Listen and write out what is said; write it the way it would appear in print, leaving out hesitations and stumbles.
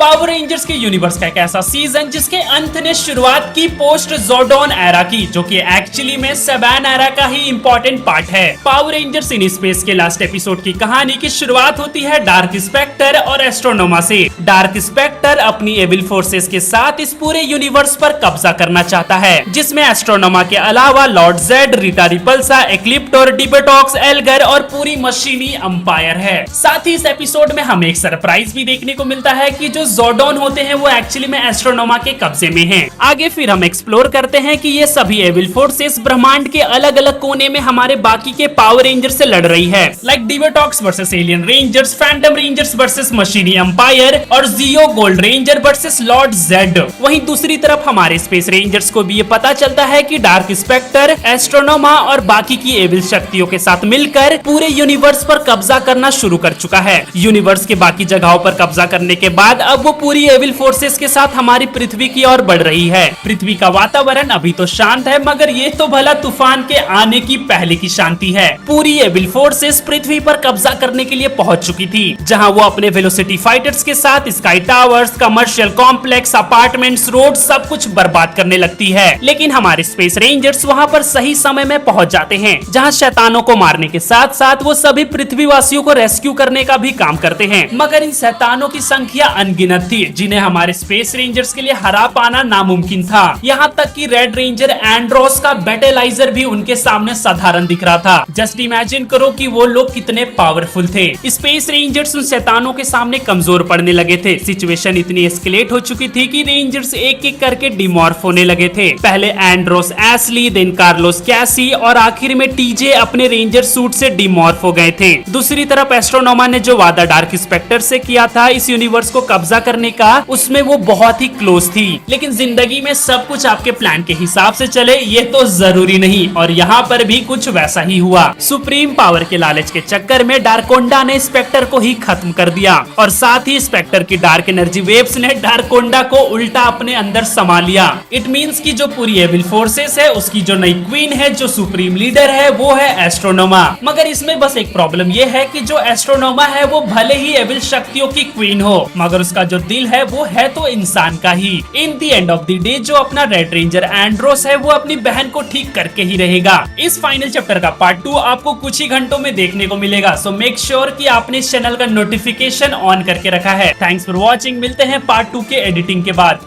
Power rangers के universe का एक ऐसा सीजन जिसके अंत ने शुरुआत की पोस्ट जोर्डन एरा की, जो कि एक्चुअली में सेवन एरा का ही इंपॉर्टेंट पार्ट है। पावर रेंजर्स इन स्पेस के लास्ट एपिसोड की कहानी की शुरुआत होती है डार्क स्पेक्टर और एस्ट्रोनोमा से। डार्क स्पेक्टर अपनी एविल फोर्सेस के साथ इस पूरे यूनिवर्स पर कब्जा करना चाहता है, जिसमें एस्ट्रोनोमा के अलावा लॉर्ड जेड, रीटा रिपल्सा, एक्लिप्टोर, डिबेटॉक्स, एल्गर और पूरी मशीनी अंपायर है। साथ ही इस एपिसोड में हमें एक सरप्राइज भी देखने को मिलता है कि जो जोर्डन होते हैं वो एक्चुअली में एस्ट्रोनोमा के कब्जे में हैं। आगे फिर हम एक्सप्लोर करते हैं कि ये सभी एविल फोर्सेस ब्रह्मांड के अलग अलग कोने में हमारे बाकी के पावर रेंजर्स से लड़ रही है, लाइक डिबेटॉक्स versus alien rangers, phantom rangers versus मशीनी अंपायर और Zeo gold ranger versus lord Zedd. वहीं दूसरी तरफ हमारे स्पेस रेंजर्स को भी ये पता चलता है कि डार्क स्पेक्टर, एस्ट्रोनोमा और बाकी की एविल शक्तियों के साथ मिलकर पूरे यूनिवर्स पर कब्जा करना शुरू कर चुका है। यूनिवर्स के बाकी जगहों पर कब्जा करने के बाद अब वो पूरी एविल फोर्सेस के साथ हमारी पृथ्वी की ओर बढ़ रही है। पृथ्वी का वातावरण अभी तो शांत है, मगर ये तो भला तूफान के आने की पहले की शांति है। पूरी एविल फोर्सेस पृथ्वी पर कब्जा करने के लिए पहुंच चुकी थी, जहां वो अपने वेलोसिटी फाइटर्स के साथ sky towers, commercial complex, apartments, road सब कुछ बर्बाद करने लगती है। लेकिन हमारे स्पेस रेंजर्स वहां पर सही समय में पहुंच जाते हैं, जहां शैतानों को मारने के साथ साथ वो सभी पृथ्वीवासियों को रेस्क्यू करने का भी काम करते हैं। मगर इन शैतानों की संख्या अनगिनत थी, जिन्हें हमारे स्पेस रेंजर्स के लिए हरा पाना नामुमकिन था। यहाँ तक कि रेड रेंजर एंड्रोस का बैटलाइजर भी उनके सामने साधारण दिख रहा था। जस्ट इमेजिन करो कि वो लोग कितने पावरफुल थे। स्पेस रेंजर्स उन शैतानों के सामने कमजोर पड़ने लगे थे। सिचुएशन इतनी एस्केलेट हो चुकी थी कि रेंजर्स एक एक करके डिमॉर्फ होने लगे थे। पहले एंड्रोस एस्ली, देन कार्लोस कैसी और आखिर में टीजे अपने रेंजर सूट से डिमॉर्फ हो गए थे। दूसरी तरफ एस्ट्रोनोमा ने जो वादा डार्क स्पेक्टर से किया था इस यूनिवर्स को कब्जा करने का, उसमें वो बहुत ही क्लोज थी। लेकिन जिंदगी में सब कुछ आपके प्लान के हिसाब से चले ये तो जरूरी नहीं, और यहाँ पर भी कुछ वैसा ही हुआ। सुप्रीम पावर के लालच के चक्कर में डार्कोंडा ने स्पेक्टर को ही खत्म कर दिया, और साथ ही स्पेक्टर की डार्क एनर्जी वेव्स ने डार्कोंडा को उल्टा अपने अंदर समा लिया। इट मींस कि जो पूरी एविल फोर्सेस है उसकी जो नई क्वीन है, जो सुप्रीम लीडर है, वो है एस्ट्रोनोमा। मगर इसमें बस एक प्रॉब्लम ये है कि जो एस्ट्रोनोमा है वो भले ही एविल शक्तियों की क्वीन हो, मगर उसका जो दिल है वो है तो इंसान का ही। In the end of the day जो अपना रेड रेंजर एंड्रोस है वो अपनी बहन को ठीक करके ही रहेगा। इस फाइनल चैप्टर का पार्ट 2 आपको कुछ ही घंटों में देखने को मिलेगा, सो मेक श्योर कि आपने इस चैनल का नोटिफिकेशन ऑन करके रखा है। Thanks for watching. मिलते हैं पार्ट 2 के एडिटिंग के बाद।